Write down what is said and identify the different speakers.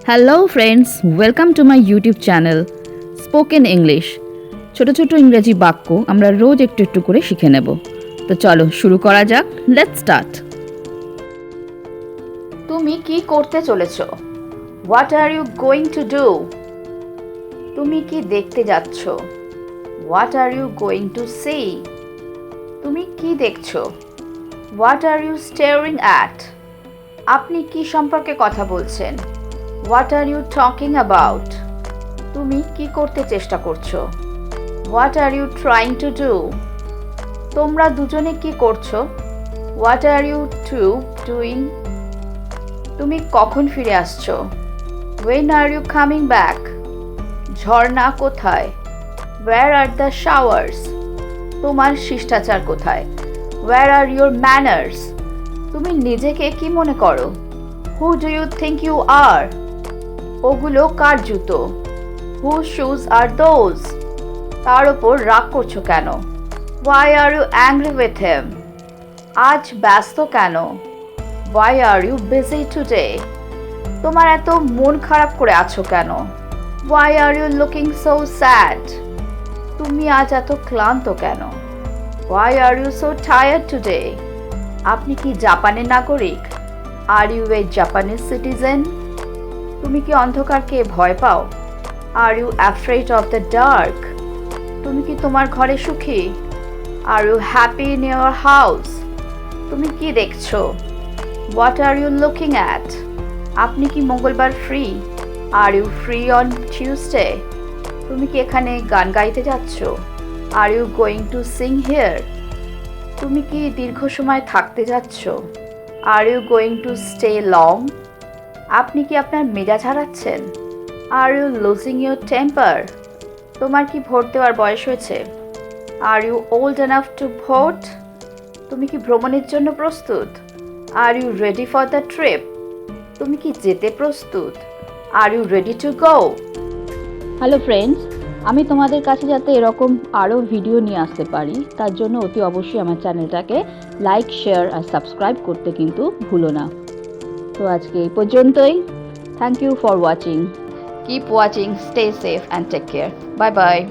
Speaker 1: Hello friends, welcome to my YouTube channel spoken English. ছোট ছোট ইংরেজি বাক্য আমরা রোজ একটু একটু করে শিখে নেব। তো চলো শুরু করা যাক। Let's start. তুমি কি করতে চলেছো? What are you going to do? তুমি কি দেখতে যাচ্ছ? What are you going to see? তুমি কি দেখছো? What are you staring at? আপনি কি সম্পর্কে কথা বলছেন? What are you talking about? তুমি কি করতে চেষ্টা করছো? What are you trying to do? তোমরা দুজনে কি করছো? What are you two doing? তুমি কখন ফিরে আসছো? When are you coming back? ঝর্ণা কোথায়? Where are the showers? তোমার শিষ্টাচার কোথায়? Where are your manners? তুমি নিজেকে কি মনে করো? Who do you think you are? ওগুলো কার জুতো? Who shoes are those? তার ওপর রাগ করছো কেন? Why are you angry with him? আজ ব্যস্ত কেন? Why are you busy today? তোমার এত মন খারাপ করে আছো কেন? Why are you looking so sad? তুমি আজ এত ক্লান্ত কেন? Why are you so tired today? আপনি কি জাপানের নাগরিক? Are you a Japanese citizen? তুমি কি অন্ধকারকে ভয় পাও? Are you afraid of the dark? তুমি কি তোমার ঘরে সুখী? Are you happy in your house? তুমি কি দেখছো? What are you looking at? আপনি কি মঙ্গলবার ফ্রি? Are you free on Tuesday? তুমি কি এখানে গান গাইতে যাচ্ছ? Are you going to sing here? তুমি কি দীর্ঘ সময় থাকতে যাচ্ছ? Are you going to stay long? আপনি কি আপনার মেজাজ হারাচ্ছেন? Are you losing your temper? তোমার কি ভোট দেওয়ার বয়স হয়েছে? Are you old enough to vote? তুমি কি ভ্রমণের জন্য প্রস্তুত? Are you ready for the trip? তুমি কি যেতে প্রস্তুত? Are you ready to go? Hello friends, আমি তোমাদের কাছে যাতে এরকম আরও ভিডিও নিয়ে আসতে পারি তার জন্য অতি অবশ্যই আমার চ্যানেলটাকে লাইক, শেয়ার আর সাবস্ক্রাইব করতে কিন্তু ভুলো না। তো আজকে এই পর্যন্তই। Thank you for watching. Keep watching, stay safe and take care. Bye bye.